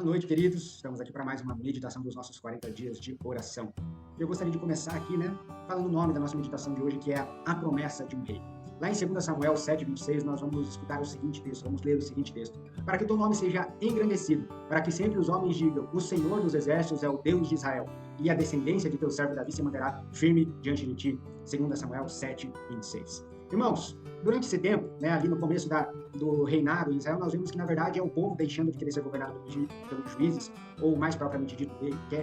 noite, queridos. Estamos aqui para mais uma meditação dos nossos 40 dias de oração. Eu gostaria de começar aqui, falando o nome da nossa meditação de hoje, que é a promessa de um rei. Lá em 2 Samuel 7:26, nós vamos escutar o seguinte texto, vamos ler o seguinte texto. Para que teu nome seja engrandecido, para que sempre os homens digam, o Senhor dos exércitos é o Deus de Israel, e a descendência de teu servo Davi se manterá firme diante de ti. 2 Samuel 7:26. Irmãos, durante esse tempo, ali no começo do reinado em Israel, nós vemos que, na verdade, é o povo deixando de querer ser governado pelos juízes, ou mais propriamente dito,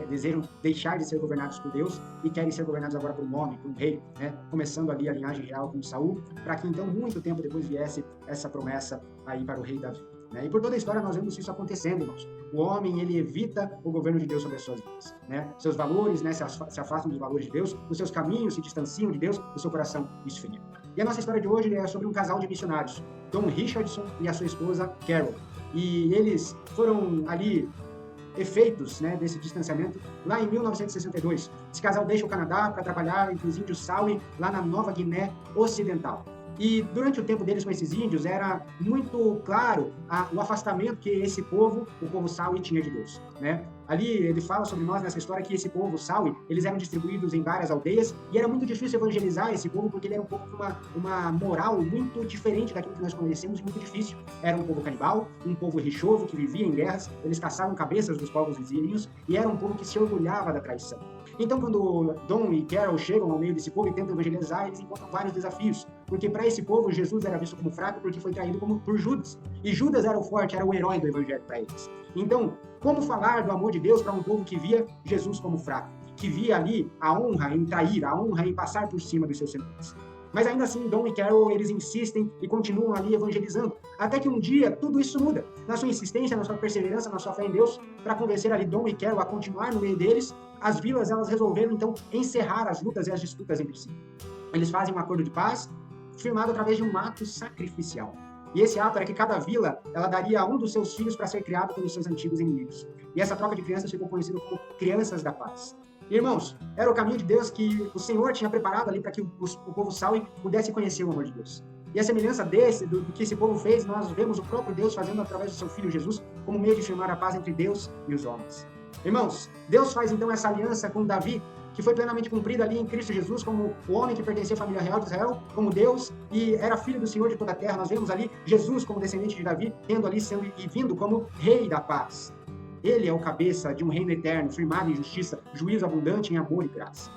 desejam deixar de ser governados por Deus e querem ser governados agora por um homem, por um rei, começando ali a linhagem real com Saul, para que então, muito tempo depois, viesse essa promessa aí para o rei Davi. E por toda a história nós vemos isso acontecendo, irmãos. O homem, ele evita o governo de Deus sobre as suas vidas. Seus valores se afastam dos valores de Deus, os seus caminhos se distanciam de Deus, o seu coração esfria. E a nossa história de hoje é sobre um casal de missionários, Don Richardson e a sua esposa Carol. E eles foram ali efeitos desse distanciamento lá em 1962. Esse casal deixa o Canadá para trabalhar entre os índios Saui, lá na Nova Guiné Ocidental. E durante o tempo deles com esses índios, era muito claro o afastamento que esse povo, o povo Saui, tinha de Deus. Ali ele fala sobre nós nessa história que esse povo Saui, eles eram distribuídos em várias aldeias e era muito difícil evangelizar esse povo porque ele era um povo com uma moral muito diferente daquilo que nós conhecemos, muito difícil. Era um povo canibal, um povo rixoso que vivia em guerras, eles caçavam cabeças dos povos vizinhos e era um povo que se orgulhava da traição. Então, quando Don e Carol chegam ao meio desse povo e tentam evangelizar, eles encontram vários desafios, porque para esse povo Jesus era visto como fraco porque foi traído por Judas. E Judas era o forte, era o herói do evangelho para eles. Então, como falar do amor de Deus para um povo que via Jesus como fraco, que via ali a honra em trair, a honra em passar por cima dos seus semelhantes? Mas ainda assim, Don e Carol, eles insistem e continuam ali evangelizando, até que um dia tudo isso muda. Na sua insistência, na sua perseverança, na sua fé em Deus, para convencer ali Don e Carol a continuar no meio deles, as vilas, elas resolveram então encerrar as lutas e as disputas entre si. Eles fazem um acordo de paz, firmado através de um ato sacrificial. E esse ato era que cada vila, ela daria um dos seus filhos para ser criado pelos seus antigos inimigos. E essa troca de crianças ficou conhecida como Crianças da Paz. Irmãos, era o caminho de Deus que o Senhor tinha preparado ali para que o povo Saui pudesse conhecer o amor de Deus. E a semelhança do que esse povo fez, nós vemos o próprio Deus fazendo através do seu Filho Jesus como meio de firmar a paz entre Deus e os homens. Irmãos, Deus faz então essa aliança com Davi, que foi plenamente cumprida ali em Cristo Jesus, como o homem que pertencia à família real de Israel, como Deus, e era filho do Senhor de toda a terra. Nós vemos ali Jesus como descendente de Davi, tendo ali e vindo como Rei da Paz. Ele é o cabeça de um reino eterno, firmado em justiça, juízo abundante em amor e graça.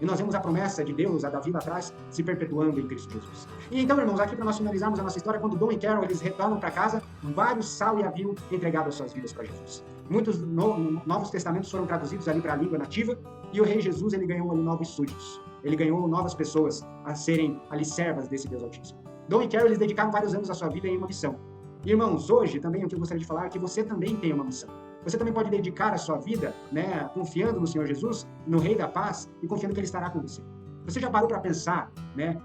E nós vemos a promessa de Deus a Davi lá atrás se perpetuando em Cristo Jesus. E então, irmãos, aqui para nós finalizarmos a nossa história, quando Don e Carol eles retornam para casa, vários Saui haviam entregado as suas vidas para Jesus. Muitos novos testamentos foram traduzidos ali para a língua nativa e o rei Jesus ele ganhou ali novos súditos. Ele ganhou novas pessoas a serem ali servas desse Deus Altíssimo. Don e Carol eles dedicaram vários anos da sua vida em uma missão. E, irmãos, hoje também o que eu gostaria de falar é que você também tem uma missão. Você também pode dedicar a sua vida, confiando no Senhor Jesus, no Rei da Paz, e confiando que Ele estará com você. Você já parou para pensar,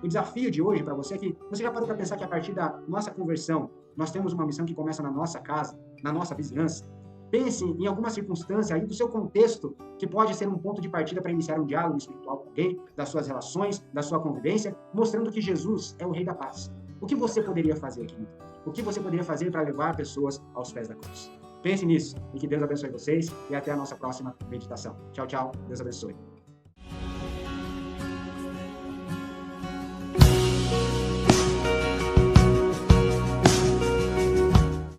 o desafio de hoje para você é que você já parou para pensar que a partir da nossa conversão, nós temos uma missão que começa na nossa casa, na nossa vizinhança? Pense em alguma circunstância aí do seu contexto que pode ser um ponto de partida para iniciar um diálogo espiritual com alguém, das suas relações, da sua convivência, mostrando que Jesus é o Rei da Paz. O que você poderia fazer aqui? O que você poderia fazer para levar pessoas aos pés da cruz? Pense nisso e que Deus abençoe vocês e até a nossa próxima meditação. Tchau, tchau. Deus abençoe.